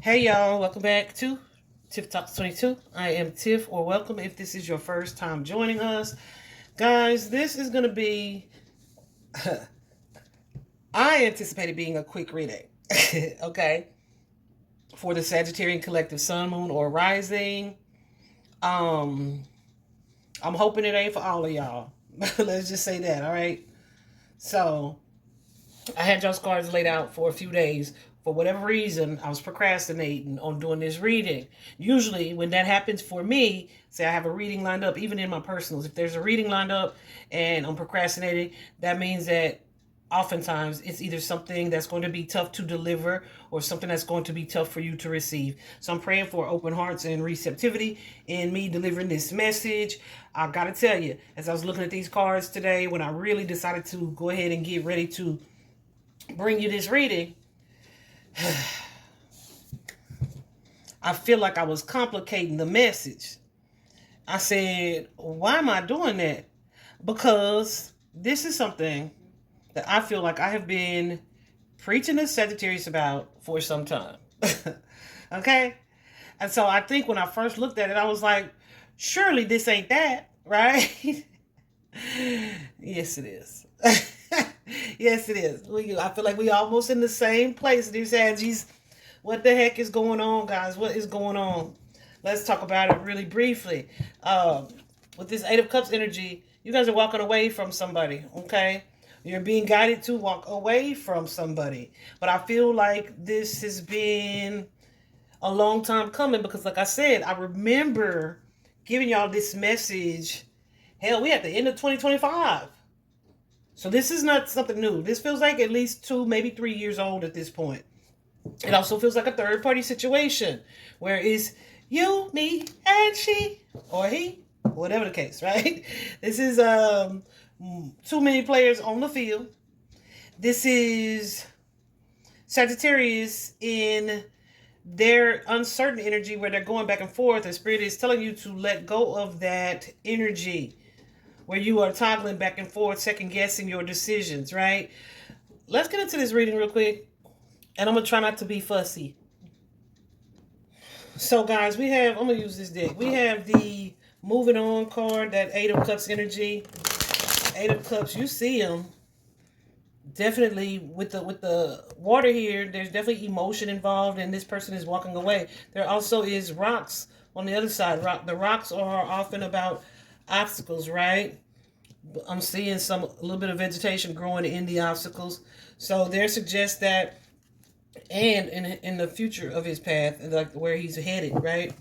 Hey y'all, welcome back to Tiff Talks 22. I am Tiff, or welcome if this is your first time joining us. Guys, this is going to be, I anticipate it being a quick reading, okay? For the Sagittarian collective sun, moon, or rising. Um, I'm hoping it ain't for all of y'all. Let's just say that, all right? So, I had y'all's cards laid out for a few days. For whatever reason, I was procrastinating on doing this reading. Usually, when that happens for me, say I have a reading lined up, even in my personals, if there's a reading lined up and I'm procrastinating, that means that oftentimes it's either something that's going to be tough to deliver or something that's going to be tough for you to receive. So I'm praying for open hearts and receptivity in me delivering this message. I gotta tell you, as I was looking at these cards today, when I really decided to go ahead and get ready to bring you this reading, I feel like I was complicating the message. I said, why am I doing that? Because this is something that I feel like I have been preaching to Sagittarius about for some time. Okay? And so I think when I first looked at it, I was like, surely this ain't that, right? Yes, it is. Yes, it is. I feel like we almost in the same place. These Aggies, what the heck is going on, guys? What is going on? Let's talk about it really briefly. With this Eight of Cups energy, you guys are walking away from somebody, okay? You're being guided to walk away from somebody. But I feel like this has been a long time coming because, like I said, I remember giving y'all this message. Hell, we at the end of 2025. So this is not something new. This feels like at least 2, maybe 3 years old at this point. It also feels like a third party situation where it's you, me, and she, or he, whatever the case, right? This is too many players on the field. This is Sagittarius in their uncertain energy where they're going back and forth, and Spirit is telling you to let go of that energy where you are toggling back and forth, second guessing your decisions, right? Let's get into this reading real quick, and I'm going to try not to be fussy. So, guys, I'm going to use this deck. We have the Moving On card, that Eight of Cups energy. Eight of Cups, you see them. Definitely with the water here, there's definitely emotion involved, and this person is walking away. There also is rocks on the other side. The rocks are often about obstacles, right? I'm seeing a little bit of vegetation growing in the obstacles. So there suggests that, and in the future of his path, like where he's headed, right?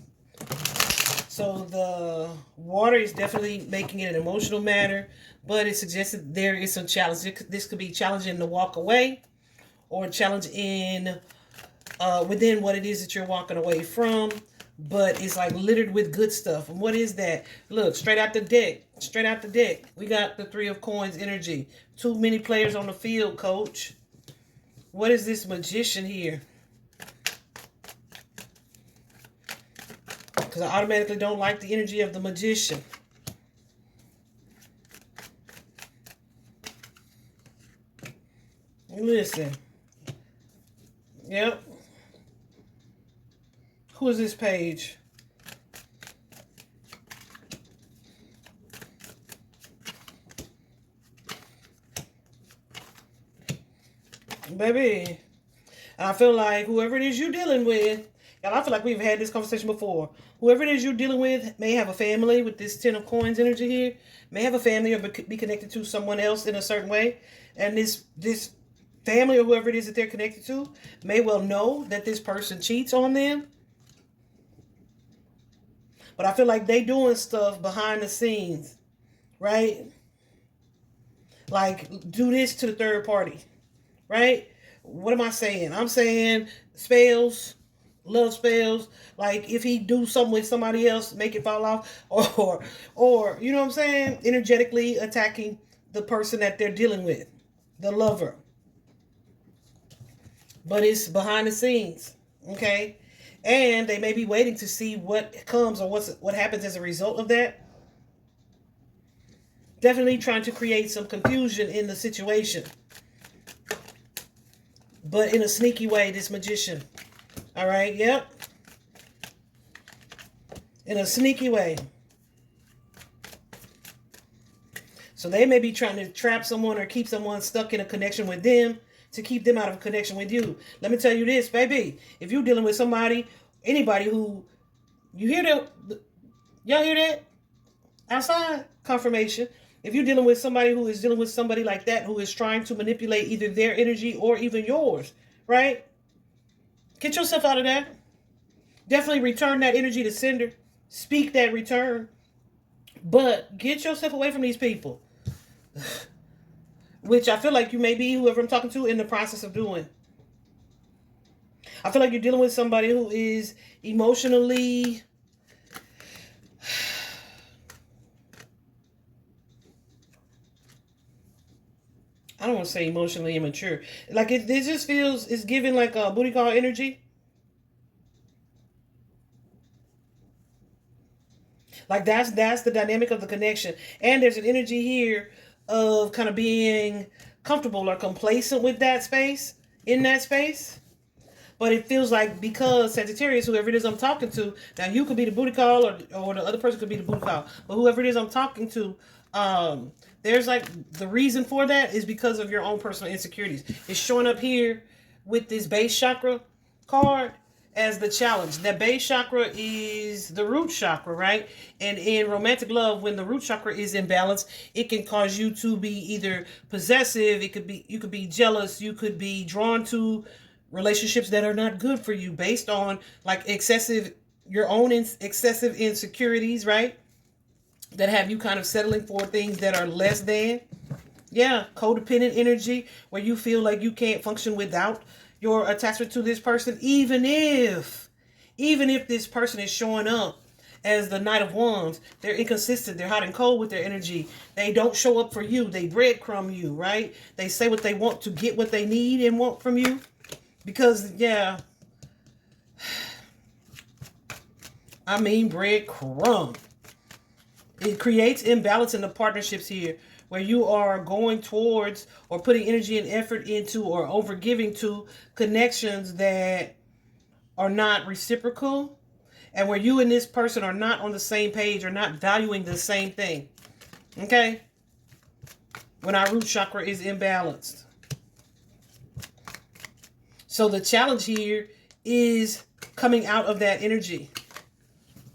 So the water is definitely making it an emotional matter, but it suggests that there is some challenge. This could be challenging to walk away, or a challenge in within what it is that you're walking away from. But it's like littered with good stuff. And what is that? Look, straight out the deck. Straight out the deck. We got the Three of Coins energy. Too many players on the field, coach. What is this Magician here? Because I automatically don't like the energy of the Magician. Listen. Yep. Who is this page? Baby. And I feel like whoever it is you're dealing with, and I feel like we've had this conversation before. Whoever it is you're dealing with may have a family with this Ten of Coins energy here. May have a family or be connected to someone else in a certain way. And this family or whoever it is that they're connected to may well know that this person cheats on them. But I feel like they doing stuff behind the scenes, right? Like, do this to the third party, right? What am I saying? I'm saying spells, love spells. Like, if he do something with somebody else, make it fall off, or you know what I'm saying? Energetically attacking the person that they're dealing with, the lover. But it's behind the scenes, okay? And they may be waiting to see what comes or what happens as a result of that. Definitely trying to create some confusion in the situation. But in a sneaky way, this Magician. All right, yep. In a sneaky way. So they may be trying to trap someone or keep someone stuck in a connection with them to keep them out of connection with you. Let me tell you this, baby. If you're dealing with somebody, anybody who, you hear that? Y'all hear that? Outside confirmation. If you're dealing with somebody who is dealing with somebody like that, who is trying to manipulate either their energy or even yours, right? Get yourself out of that. Definitely return that energy to sender. Speak that return. But get yourself away from these people. Which I feel like you may be, whoever I'm talking to, in the process of doing. I feel like you're dealing with somebody who is emotionally... I don't want to say emotionally immature. Like it just feels, it's giving like a booty call energy. Like that's the dynamic of the connection. And there's an energy here of kind of being comfortable or complacent with that space, in that space. But it feels like because Sagittarius, whoever it is I'm talking to, now you could be the booty call or the other person could be the booty call. But whoever it is I'm talking to, there's like the reason for that is because of your own personal insecurities. It's showing up here with this base chakra card as the challenge. That base chakra is the root chakra, right? And in romantic love, when the root chakra is imbalanced, it can cause you to be either possessive, you could be jealous, you could be drawn to relationships that are not good for you based on like your own excessive insecurities, right? That have you kind of settling for things that are less than. Yeah, codependent energy where you feel like you can't function without your attachment to this person, even if this person is showing up as the Knight of Wands. They're inconsistent. They're hot and cold with their energy. They don't show up for you. They breadcrumb you, right? They say what they want to get what they need and want from you. Because, yeah, I mean breadcrumb. It creates imbalance in the partnerships here where you are going towards or putting energy and effort into or over giving to connections that are not reciprocal and where you and this person are not on the same page or not valuing the same thing. Okay? When our root chakra is imbalanced. So the challenge here is coming out of that energy.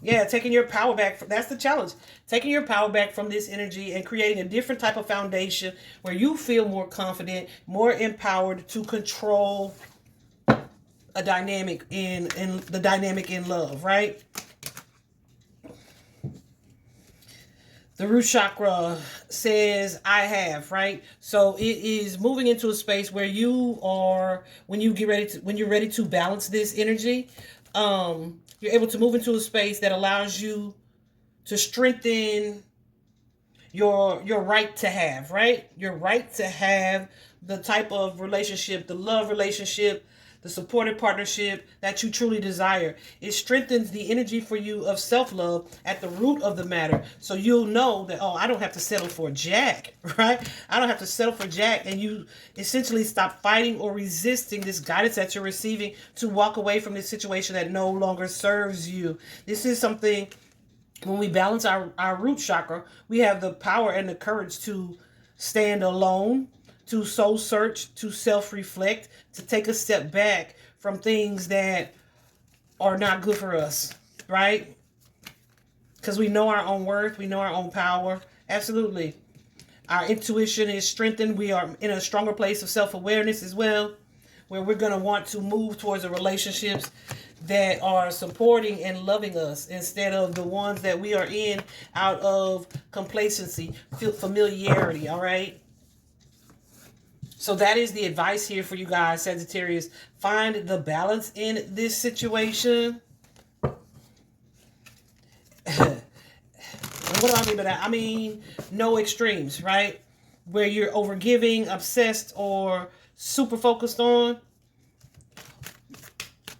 Yeah, taking your power back. That's the challenge. Taking your power back from this energy and creating a different type of foundation where you feel more confident, more empowered to control a dynamic in the dynamic in love, right? The root chakra says I have, right? So it is moving into a space where you are, when you're ready to balance this energy, you're able to move into a space that allows you to strengthen your right to have, right? Your right to have the type of relationship, the love relationship, the supportive partnership that you truly desire. It strengthens the energy for you of self-love at the root of the matter. So you'll know that, oh, I don't have to settle for Jack, right? I don't have to settle for Jack. And you essentially stop fighting or resisting this guidance that you're receiving to walk away from this situation that no longer serves you. This is something, when we balance our root chakra, we have the power and the courage to stand alone, to soul search, to self-reflect, to take a step back from things that are not good for us, right? Because we know our own worth, we know our own power. Absolutely. Our intuition is strengthened. We are in a stronger place of self-awareness as well, where we're going to want to move towards the relationships that are supporting and loving us instead of the ones that we are in out of complacency, familiarity, all right? So that is the advice here for you guys, Sagittarius. Find the balance in this situation. What do I mean by that? I mean, no extremes, right? Where you're overgiving, obsessed, or super focused on.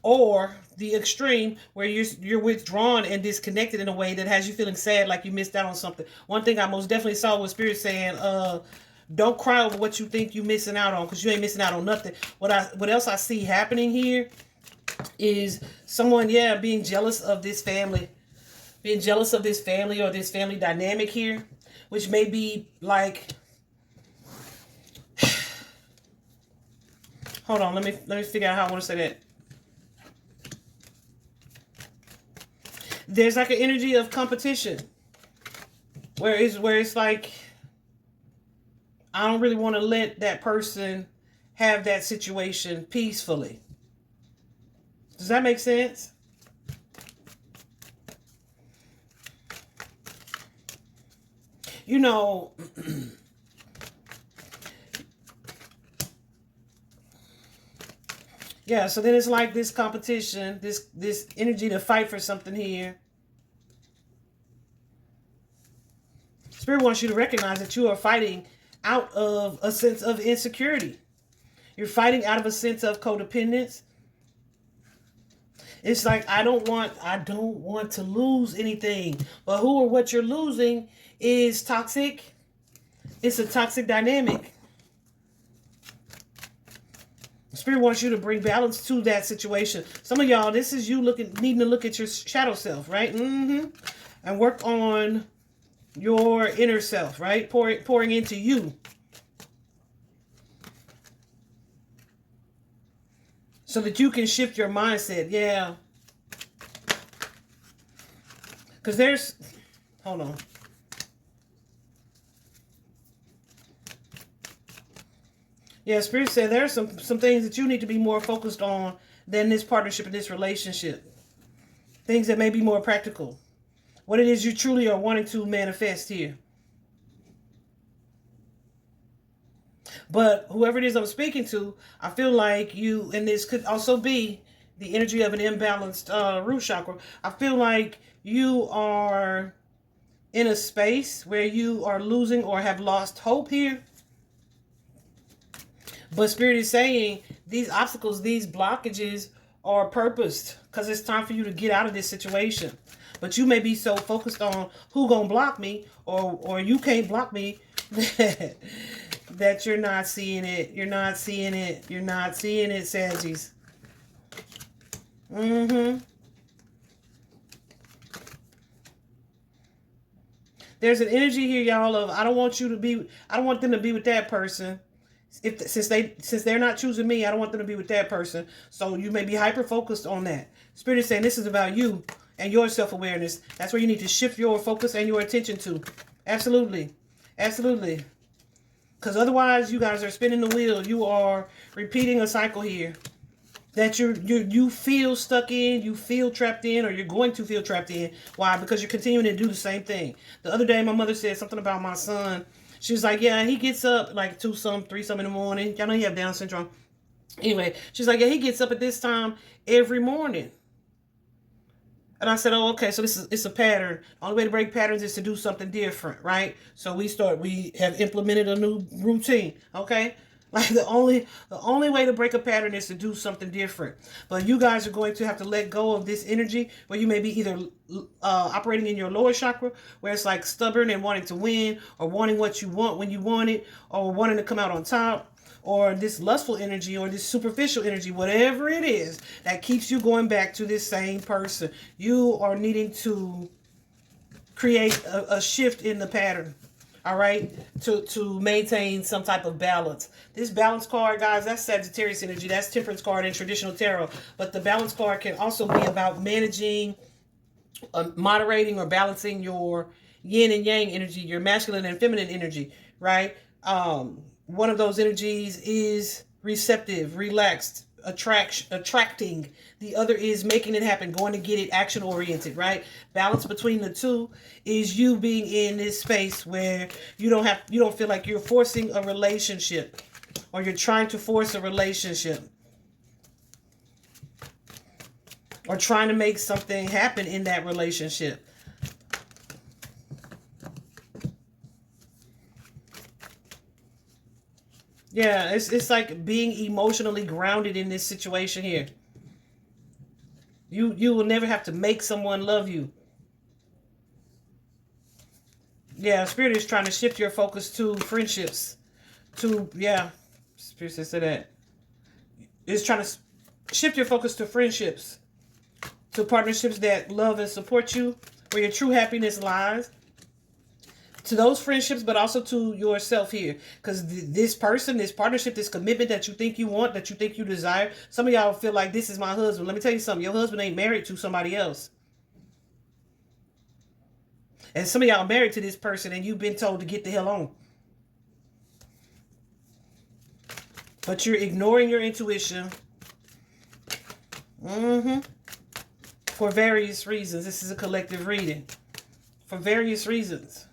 Or the extreme where you're withdrawn and disconnected in a way that has you feeling sad, like you missed out on something. One thing I most definitely saw was Spirit saying, don't cry over what you think you're missing out on, because you ain't missing out on nothing. What else I see happening here is someone, yeah, being jealous of this family. Being jealous of this family or this family dynamic here, which may be like, hold on, let me figure out how I want to say that. There's like an energy of competition where it's like, I don't really want to let that person have that situation peacefully. Does that make sense? You know, yeah, so then it's like this competition, this energy to fight for something here. Spirit wants you to recognize that you are fighting out of a sense of insecurity. You're fighting out of a sense of codependence. It's like, I don't want to lose anything. But who or what you're losing is toxic. It's a toxic dynamic. Spirit wants you to bring balance to that situation. Some of y'all, this is you needing to look at your shadow self, right? And work on your inner self, right? Pouring into you. So that you can shift your mindset. Yeah. Because there's, hold on. Yeah, Spirit said there are some things that you need to be more focused on than this partnership and this relationship. Things that may be more practical. What it is you truly are wanting to manifest here. But whoever it is I'm speaking to, I feel like you, and this could also be the energy of an imbalanced root chakra. I feel like you are in a space where you are losing or have lost hope here. But Spirit is saying these obstacles, these blockages are purposed because it's time for you to get out of this situation. But you may be so focused on who gonna block me or you can't block me that you're not seeing it. You're not seeing it. You're not seeing it, Saggies. There's an energy here, y'all, of I don't want them to be with that person. Since they're not choosing me, I don't want them to be with that person. So you may be hyper focused on that. Spirit is saying this is about you and your self-awareness. That's where you need to shift your focus and your attention to. Absolutely. Absolutely. Because otherwise you guys are spinning the wheel. You are repeating a cycle here that you feel stuck in, you feel trapped in, or you're going to feel trapped in. Why? Because you're continuing to do the same thing. The other day my mother said something about my son. She was like, yeah, he gets up like 2-some, 3-some in the morning. Y'all know he have Down syndrome. Anyway, she's like, yeah, he gets up at this time every morning. And I said, oh, okay, so it's a pattern. The only way to break patterns is to do something different, right? So we have implemented a new routine, okay? Like the only way to break a pattern is to do something different. But you guys are going to have to let go of this energy where you may be either operating in your lower chakra, where it's like stubborn and wanting to win, or wanting what you want when you want it, or wanting to come out on top, or this lustful energy, or this superficial energy, whatever it is that keeps you going back to this same person. You are needing to create a shift in the pattern. All right, to maintain some type of balance. This balance card, guys, that's Sagittarius energy. That's Temperance card in traditional tarot. But the balance card can also be about managing, moderating, or balancing your yin and yang energy, your masculine and feminine energy, right? One of those energies is receptive, relaxed, attracting. The other is making it happen, going to get it, action oriented, right? Balance between the two is you being in this space where you don't feel like you're forcing a relationship, or you're trying to force a relationship, or trying to make something happen in that relationship. Yeah, it's like being emotionally grounded in this situation here. You will never have to make someone love you. Yeah, Spirit is trying to shift your focus to friendships. Spirit says that. It's trying to Shift your focus to friendships, to partnerships that love and support you, where your true happiness lies. To those friendships, but also to yourself here. Because this person, this partnership, this commitment that you think you want, that you think you desire. Some of y'all feel like, this is my husband. Let me tell you something. Your husband ain't married to somebody else. And some of y'all are married to this person and you've been told to get the hell on. But you're ignoring your intuition. For various reasons. This is a collective reading. For various reasons.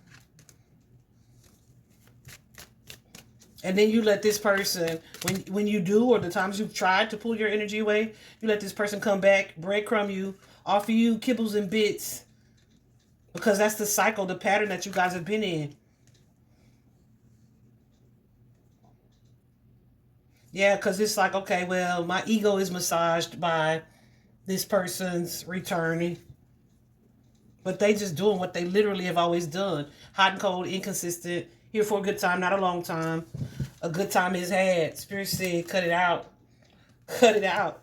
And then you let this person, when you do, or the times you've tried to pull your energy away, you let this person come back, breadcrumb you, offer you kibbles and bits. Because that's the cycle, the pattern that you guys have been in. Yeah, because it's like, okay, well, my ego is massaged by this person's returning. But they just doing what they literally have always done. Hot and cold, inconsistent, here for a good time, not a long time. A good time is had. Spirit said, cut it out. Cut it out.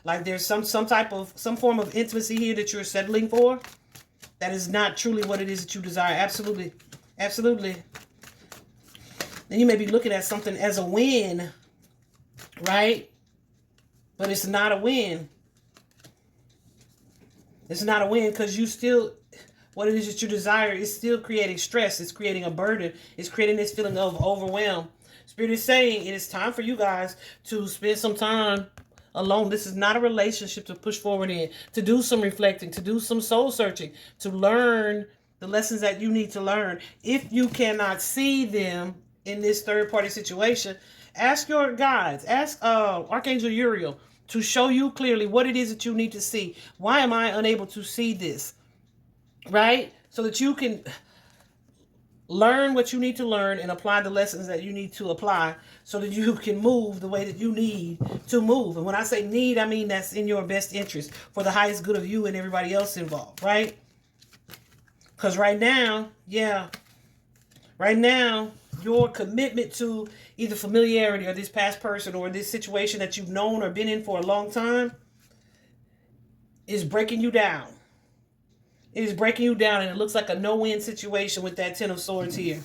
Like there's some form of intimacy here that you're settling for. That is not truly what it is that you desire. Absolutely. Absolutely. And you may be looking at something as a win, right? But it's not a win. It's not a win because you still, what it is that you desire is still creating stress. It's creating a burden. It's creating this feeling of overwhelm. Spirit is saying it is time for you guys to spend some time alone. This is not a relationship to push forward in, to do some reflecting, to do some soul searching, to learn the lessons that you need to learn. If you cannot see them in this third party situation, ask your guides, ask Archangel Uriel to show you clearly what it is that you need to see. Why am I unable to see this? Right? So that you can learn what you need to learn and apply the lessons that you need to apply so that you can move the way that you need to move. And when I say need, I mean that's in your best interest for the highest good of you and everybody else involved, right? Because right now, your commitment to either familiarity or this past person or this situation that you've known or been in for a long time is breaking you down. It is breaking you down, and it looks like a no-win situation with that Ten of Swords here.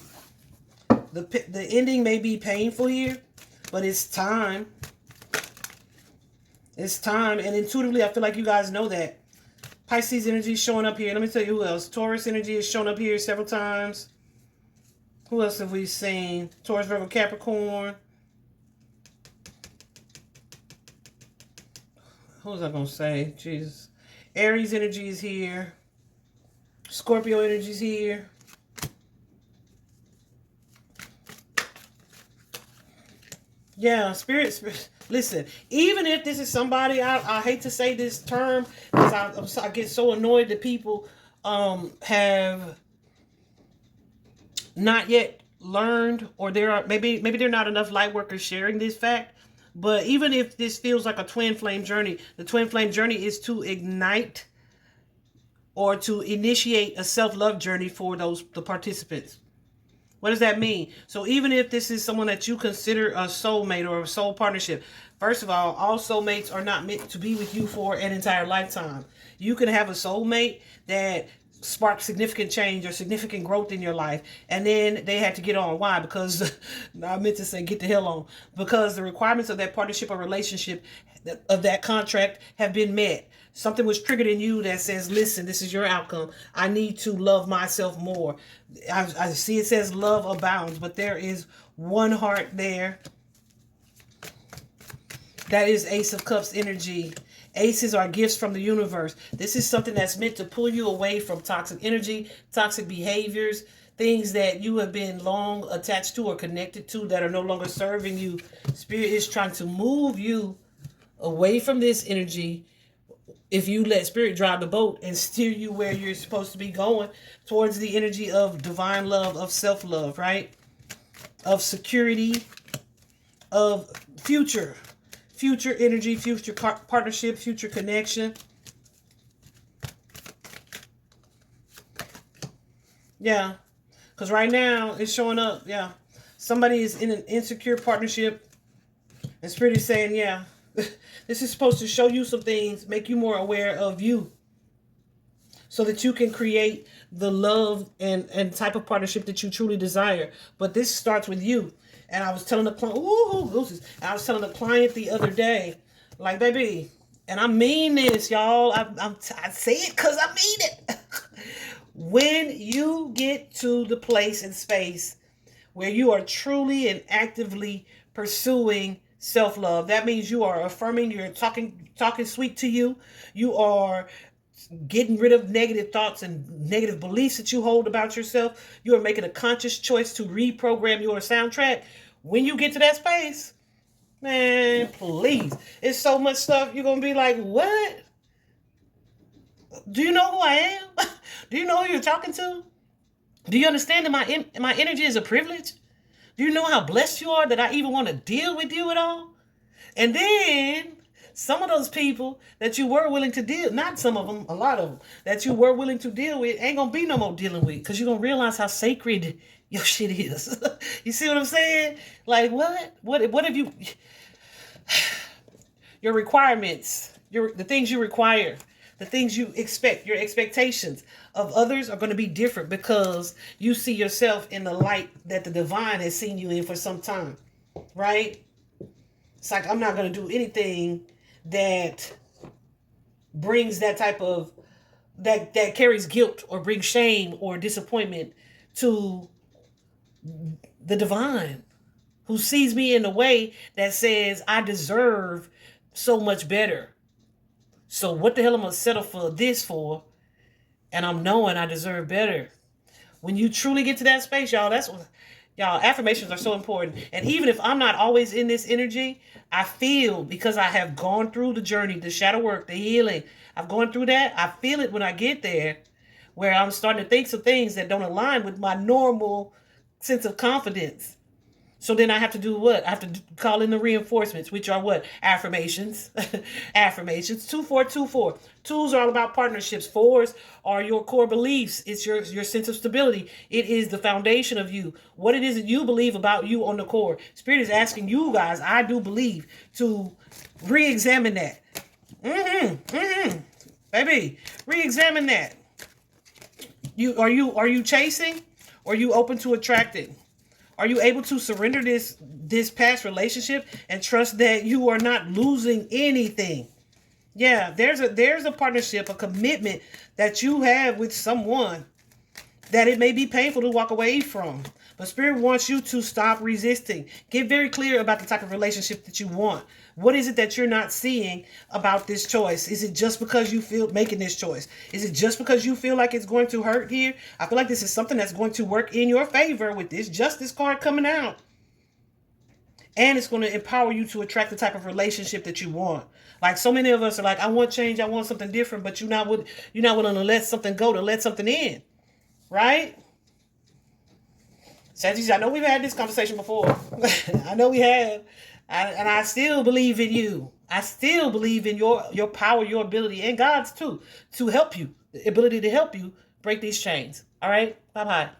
The ending may be painful here, but it's time. It's time, and intuitively, I feel like you guys know that. Pisces energy is showing up here. Let me tell you who else. Taurus energy is shown up here several times. Who else have we seen? Taurus, Virgo, Capricorn. Who was I going to say? Jesus. Aries energy is here. Scorpio energy's here. Yeah, spirit. Listen, even if this is somebody, I hate to say this term because I get so annoyed that people have not yet learned, or there are maybe there are not enough light workers sharing this fact. But even if this feels like a twin flame journey, the twin flame journey is to ignite or to initiate a self-love journey for the participants. What does that mean? So even if this is someone that you consider a soulmate or a soul partnership, first of all soulmates are not meant to be with you for an entire lifetime. You can have a soulmate that sparked significant change or significant growth in your life, and then they had to get on. Why? Because I meant to say get the hell on. Because the requirements of that partnership or relationship, of that contract, have been met. Something was triggered in you that says, listen, this is your outcome. I need to love myself more. I see it says love abounds, but there is one heart there. That is Ace of Cups energy. Aces are gifts from the universe. This is something that's meant to pull you away from toxic energy, toxic behaviors, things that you have been long attached to or connected to that are no longer serving you. Spirit is trying to move you away from this energy. If you let Spirit drive the boat and steer you where you're supposed to be going, towards the energy of divine love, of self-love, right? Of security, of future energy, future partnership, future connection. Yeah, because right now it's showing up. Yeah, somebody is in an insecure partnership, and Spirit is saying, yeah, This is supposed to show you some things, make you more aware of you, so that you can create the love and type of partnership that you truly desire. But this starts with you. And I was telling the client, I was telling the client the other day, like, baby, and I mean this, y'all. I say it because I mean it. When you get to the place and space where you are truly and actively pursuing self-love, that means you are affirming, you're talking sweet to you. You are getting rid of negative thoughts and negative beliefs that you hold about yourself. You are making a conscious choice to reprogram your soundtrack. When you get to that space, man, please, it's so much stuff you're going to be like, what? Do you know who I am? Do you know who you're talking to? Do you understand that my energy is a privilege? Do you know how blessed you are that I even want to deal with you at all? And then some of those people that you were willing to deal, not some of them, a lot of them, that you were willing to deal with, ain't going to be no more dealing with, because you're going to realize how sacred your shit is. You see what I'm saying? Like, what? What have you... Your requirements, the things you require, the things you expect, your expectations of others are going to be different because you see yourself in the light that the divine has seen you in for some time, right? It's like, I'm not going to do anything that brings that type of, that carries guilt or brings shame or disappointment to the divine, who sees me in a way that says I deserve so much better. So what the hell am I going to settle for this for? And I'm knowing I deserve better. When you truly get to that space, y'all, that's what, y'all, affirmations are so important. And even if I'm not always in this energy, I feel, because I have gone through the journey, the shadow work, the healing, I've gone through that. I feel it when I get there, where I'm starting to think some things that don't align with my normal sense of confidence. So then I have to do what? I have to call in the reinforcements, which are what? Affirmations. Affirmations. 2424. Twos are all about partnerships. Fours are your core beliefs. It's your sense of stability. It is the foundation of you. What it is that you believe about you on the core. Spirit is asking you guys, I do believe, to re-examine that. Baby, re-examine that. Are you chasing? Or are you open to attracting? Are you able to surrender this past relationship and trust that you are not losing anything? Yeah, there's a partnership, a commitment that you have with someone that it may be painful to walk away from. But Spirit wants you to stop resisting. Get very clear about the type of relationship that you want. What is it that you're not seeing about this choice? Is it just because you feel making this choice? Is it just because you feel like it's going to hurt here? I feel like this is something that's going to work in your favor with this Justice card coming out. And it's going to empower you to attract the type of relationship that you want. Like, so many of us are like, I want change, I want something different, but you're not willing to let something go, to let something in. Right? Sagittarius, I know we've had this conversation before. I know we have. And I still believe in you. I still believe in your power, your ability, and God's too, to help you. The ability to help you break these chains. All right? Bye-bye.